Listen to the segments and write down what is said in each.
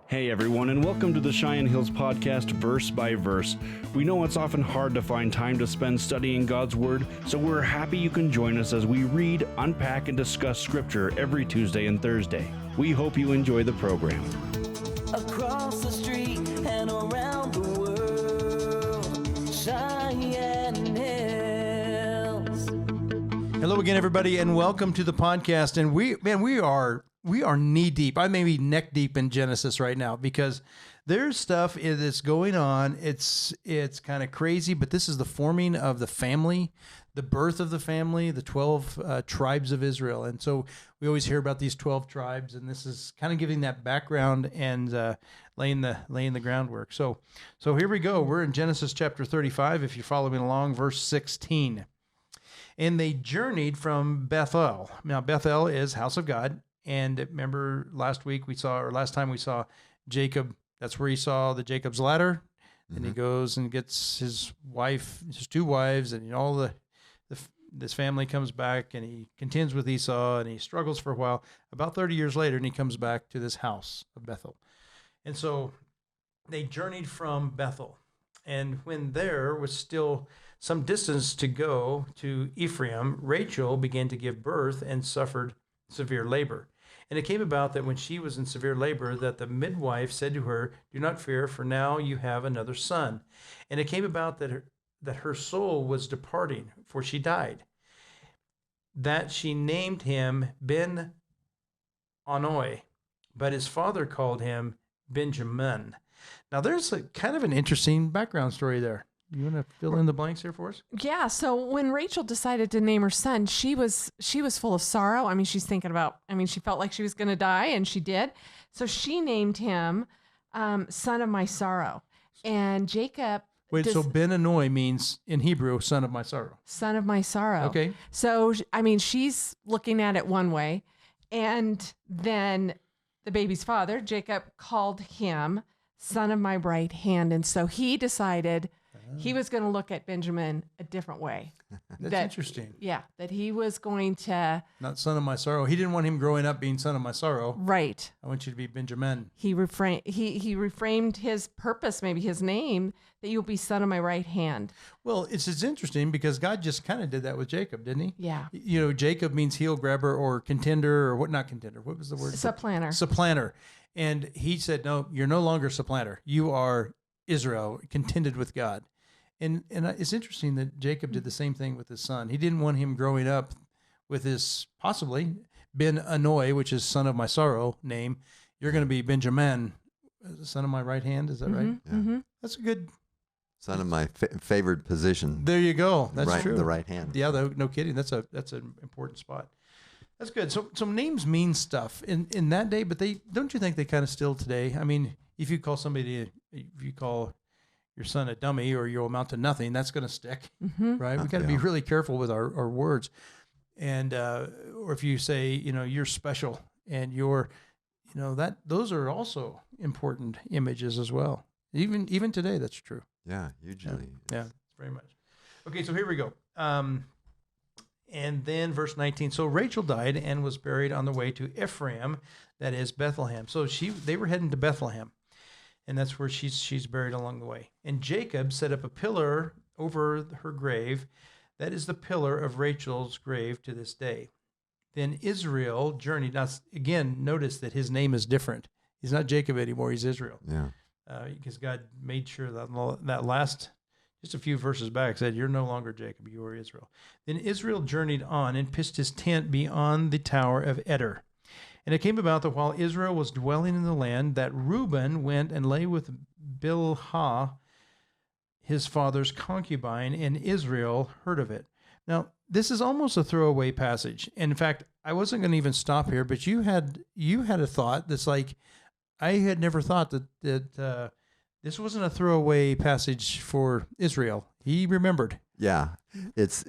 Hey everyone, and welcome to the Cheyenne Hills Podcast, Verse by Verse. We know it's often hard to find time to spend studying God's Word, so we're happy you can join us as we read, unpack, and discuss Scripture every Tuesday and Thursday. We hope you enjoy the program. Across the street and around the world, Cheyenne Hills. Hello again, everybody, and welcome to the podcast. And we are knee deep. I may be neck deep in Genesis right now because there's stuff that's going on. It's kind of crazy, but this is the forming of the family, the birth of the family, the 12 tribes of Israel. And so we always hear about these 12 tribes, and this is kind of giving that background and laying the groundwork. So here we go. We're in Genesis chapter 35. If you're following along, verse 16. And they journeyed from Bethel. Now Bethel is house of God. And remember last time we saw Jacob, that's where he saw the Jacob's ladder. And he goes and gets his two wives, and this family comes back, and he contends with Esau, and he struggles for a while. About 30 years later, and he comes back to this house of Bethel. And so they journeyed from Bethel. And when there was still some distance to go to Ephraim, Rachel began to give birth and suffered severe labor. And it came about that when she was in severe labor, that the midwife said to her, "Do not fear, for now you have another son." And it came about that her soul was departing, for she died. That she named him Ben-Onoi, but his father called him Benjamin. Now there's a kind of an interesting background story there. You want to fill in the blanks here for us? Yeah. So when Rachel decided to name her son, she was full of sorrow. I mean, she felt like she was going to die, and she did. So she named him son of my sorrow. And Jacob. So Ben-Onoi means in Hebrew, son of my sorrow. Son of my sorrow. Okay. So, I mean, she's looking at it one way. And then the baby's father, Jacob, called him son of my right hand. And so he decided he was going to look at Benjamin a different way. That's interesting. Yeah, that he was going to... Not son of my sorrow. He didn't want him growing up being son of my sorrow. Right. I want you to be Benjamin. He reframed his purpose, maybe his name, that you'll be son of my right hand. Well, it's interesting because God just kind of did that with Jacob, didn't he? Yeah. You know, Jacob means heel grabber or contender or what? Not contender. What was the word? Supplanter. Supplanter. And he said, no, you're no longer supplanter. You are Israel, contended with God. And it's interesting that Jacob did the same thing with his son. He didn't want him growing up with his possibly Ben-Onoi, which is son of my sorrow name. You're going to be Benjamin, son of my right hand. Is that right? Yeah. Mm-hmm. That's a good. Son of my favored position. There you go. That's right, true. The right hand. Yeah, no kidding. That's an important spot. That's good. So names mean stuff in that day, but don't you think they kind of still today? I mean, if you call your son a dummy or you'll amount to nothing, that's going to stick, right? We got to be really careful with our words. And, or if you say, you're special and those are also important images as well. Even today, that's true. Yeah, usually. Yeah, very much. Okay, so here we go. And then verse 19. So Rachel died and was buried on the way to Ephraim, that is Bethlehem. So they were heading to Bethlehem. And that's where she's buried along the way. And Jacob set up a pillar over her grave. That is the pillar of Rachel's grave to this day. Then Israel journeyed. Now, again, notice that his name is different. He's not Jacob anymore. He's Israel. Yeah. Because God made sure that last, just a few verses back, said, "You're no longer Jacob. You are Israel." Then Israel journeyed on and pitched his tent beyond the tower of Eder. And it came about that while Israel was dwelling in the land, that Reuben went and lay with Bilhah, his father's concubine, and Israel heard of it. Now, this is almost a throwaway passage. And in fact, I wasn't going to even stop here, but you had a thought that's like, I had never thought that this wasn't a throwaway passage for Israel. He remembered. Yeah. It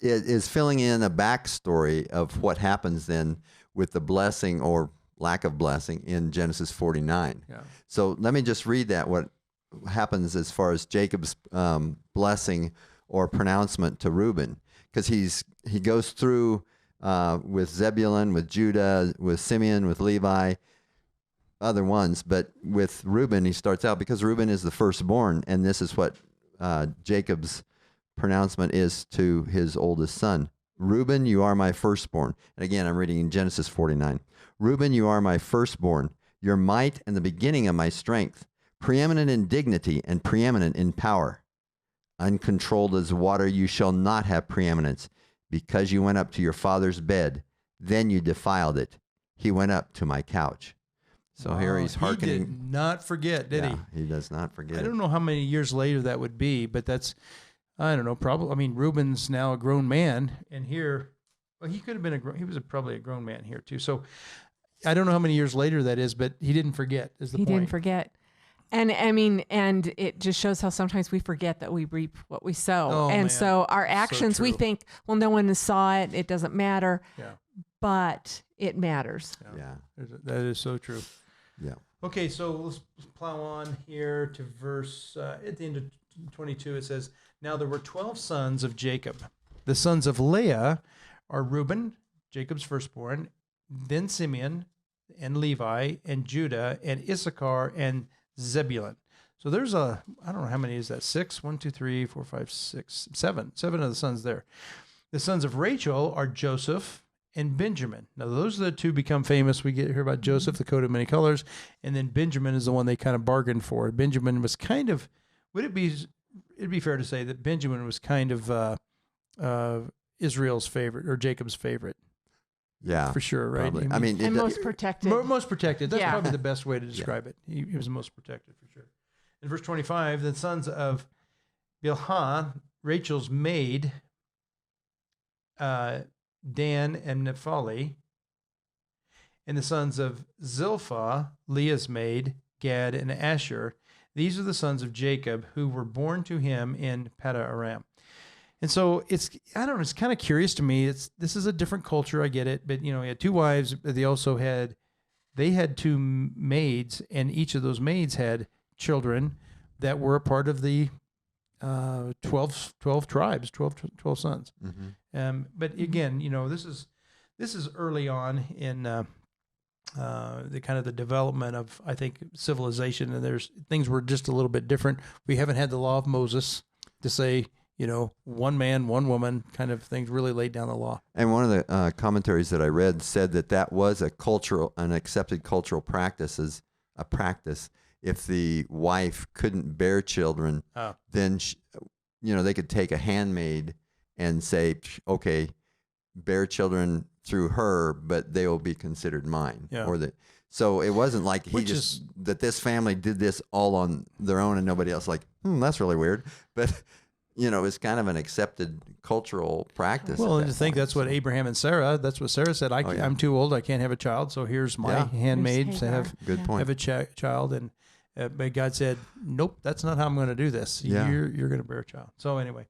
is filling in a backstory of what happens then with the blessing or lack of blessing in Genesis 49. Yeah. So let me just read that, what happens as far as Jacob's blessing or pronouncement to Reuben, because he goes through with Zebulun, with Judah, with Simeon, with Levi, other ones, but with Reuben, he starts out because Reuben is the firstborn, and this is what Jacob's pronouncement is to his oldest son. Reuben, you are my firstborn. And again, I'm reading in Genesis 49. Reuben, you are my firstborn, your might and the beginning of my strength, preeminent in dignity and preeminent in power. Uncontrolled as water, you shall not have preeminence, because you went up to your father's bed. Then you defiled it. He went up to my couch. So here he's hearkening. He did not forget, did he? He does not forget. I don't know how many years later that would be, but that's, I don't know, probably. I mean, Reuben's now a grown man, and here, well, he could have been he was probably a grown man here too. So I don't know how many years later that is, but he didn't forget. Is the point? He didn't forget. And I mean, and it just shows how sometimes we forget that we reap what we sow. Oh, and man. so our actions, we true. think, well, no one saw it. It doesn't matter. Yeah. But it matters. Yeah. That is so true. Yeah. Okay, so let's plow on here to verse, at the end of 22, it says, Now there were 12 sons of Jacob. The sons of Leah are Reuben, Jacob's firstborn, then Simeon, and Levi, and Judah, and Issachar, and Zebulun. So there's I don't know how many is that? 6? 1, 2, 3, 4, 5, 6, 7. 7 of the sons there. The sons of Rachel are Joseph and Benjamin. Now those are the two become famous. We hear about Joseph, the coat of many colors, and then Benjamin is the one they kind of bargained for. Benjamin was kind of, it'd be fair to say that Benjamin was kind of Israel's favorite or Jacob's favorite. Yeah. For sure, right? Probably. I mean, And most protected. Most protected. That's Yeah. probably the best way to describe it. He was most protected for sure. In verse 25, the sons of Bilhah, Rachel's maid, Dan and Naphtali, and the sons of Zilpah, Leah's maid, Gad and Asher. These are the sons of Jacob who were born to him in Paddan-aram. And so it's kind of curious to me. This is a different culture. I get it. But, he had 2 wives. But they had 2 maids, and each of those maids had children that were a part of the 12 tribes, 12 sons. Mm-hmm. But again, this is early on in the kind of the development of, I think, civilization, and things were just a little bit different. We haven't had the law of Moses to say, one man, one woman kind of things really laid down the law. And one of the commentaries that I read said that was an accepted cultural practice as a practice. If the wife couldn't bear children, then they could take a handmaid and say, okay, bear children through her, but they will be considered mine. Yeah. So it wasn't like that this family did this all on their own and nobody else like, that's really weird. But it's kind of an accepted cultural practice. Well, and to think that's what Abraham and Sarah, that's what Sarah said. I'm too old. I can't have a child. So here's my handmaid to have a child. And but God said, nope, that's not how I'm going to do this. Yeah. You're going to bear a child. So anyway,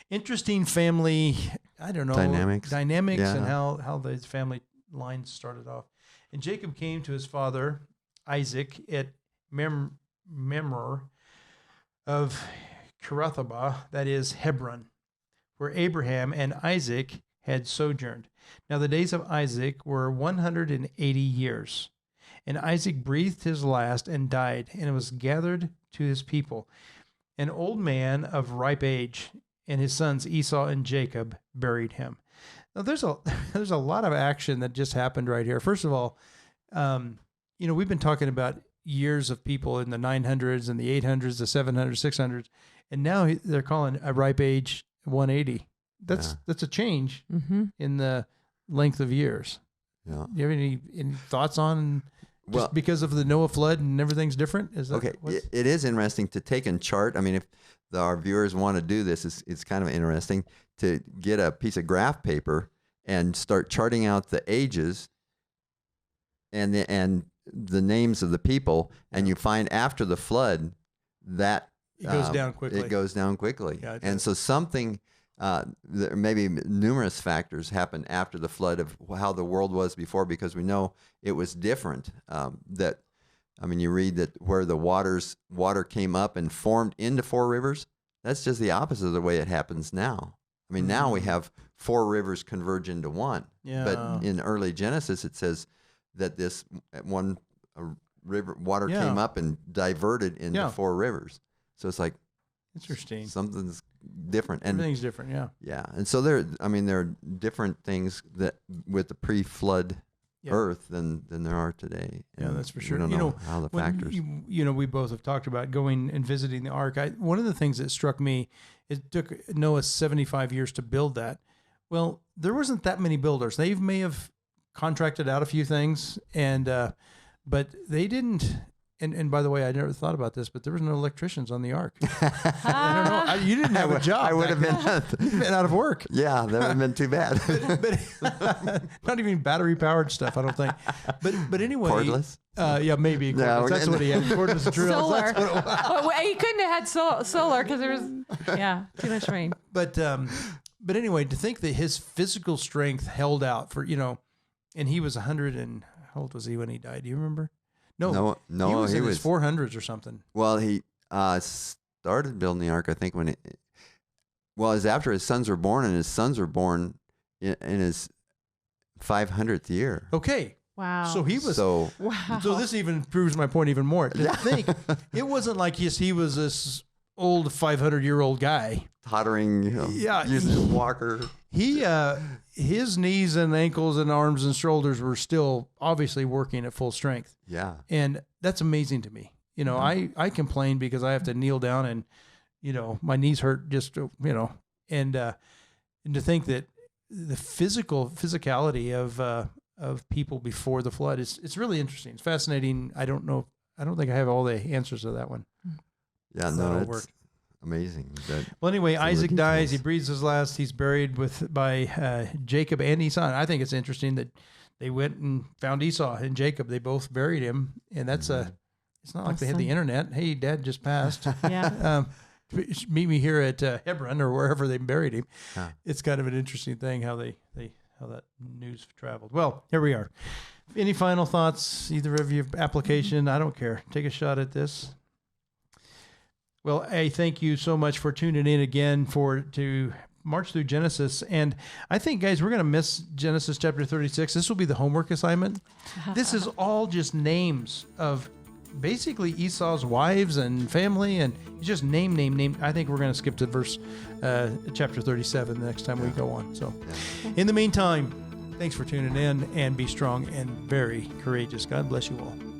interesting family, I don't know, dynamics and how the family lines started off. And Jacob came to his father Isaac at Mamre of Kiriath-arba, that is Hebron, where Abraham and Isaac had sojourned. Now the days of Isaac were 180 years. And Isaac breathed his last and died, and was gathered to his people, an old man of ripe age, and his sons Esau and Jacob buried him. Now there's a lot of action that just happened right here. First of all, we've been talking about years of people in the 900s and the 800s, the 700s, 600s, and now they're calling a ripe age 180. That's a change in the length of years. Yeah. Do you have any thoughts on? Just because of the Noah flood and everything's different? Is that okay? It is interesting to take and chart. I mean, if our viewers want to do this, it's kind of interesting to get a piece of graph paper and start charting out the ages and the names of the people, and you find after the flood that it goes down quickly. It goes down quickly, Yeah, and so something. There may be numerous factors happen after the flood of how the world was before, because we know it was different. You read that where the water came up and formed into 4 rivers. That's just the opposite of the way it happens now. I mean, now we have 4 rivers converge into one. Yeah. But in early Genesis, it says that this one water Yeah. came up and diverted into Yeah. 4 rivers. So it's like Interesting. something's different. And Everything's different. Yeah. yeah, and so there are different things that with the pre-flood Yeah. earth than there are today. Yeah, And that's for we sure. don't You know know, how the when factors. we both have talked about going and visiting the ark. One of the things that struck me, it took Noah 75 years to build that. Well, there wasn't that many builders. They may have contracted out a few things, but they didn't. And by the way, I never thought about this, but there was no electricians on the ark. I don't know. You didn't have a job. I would back have then. You'd been out of work. Yeah, that would have been too bad. But not even battery powered stuff, I don't think. But anyway, Cordless? Yeah, maybe cordless. No, we're That's getting- what he had. Cordless drills. Solar. That's what it was. But he couldn't have had solar because there was, too much rain. But anyway, to think that his physical strength held out for, and he was 100 and how old was he when he died? Do you remember? No, No, he was he in was his 400s or something. Well, he started building the ark, I think, when it was after his sons were born, and his sons were born in his 500th year. Okay. Wow. So he was. So Wow. So this even proves my point even more. To think it wasn't like he was this old 500-year-old guy. tottering, Yeah. using his walker. His knees and ankles and arms and shoulders were still obviously working at full strength. Yeah. And that's amazing to me. I complain because I have to kneel down and, my knees hurt just, and to think that the physicality of people before the flood it's really interesting. It's fascinating. I don't think I have all the answers to that one. Yeah, So no, that'll it's work. amazing. Well, anyway, Some of the Isaac dies. details. He breathes his last. He's buried by Jacob and Esau. And I think it's interesting that they went and found Esau and Jacob. They both buried him, and that's it's not like they had the Awesome. internet. Hey, Dad just passed. Yeah. Meet me here at Hebron or wherever they buried him. Huh. It's kind of an interesting thing how how that news traveled. Well, here we are. Any final thoughts, either of you? Application? I don't care. Take a shot at this. Well, hey, thank you so much for tuning in again to march through Genesis. And I think, guys, we're going to miss Genesis chapter 36. This will be the homework assignment. This is all just names of basically Esau's wives and family, and just name. I think we're going to skip to verse chapter 37 the next time we go on. So in the meantime, thanks for tuning in, and be strong and very courageous. God bless you all.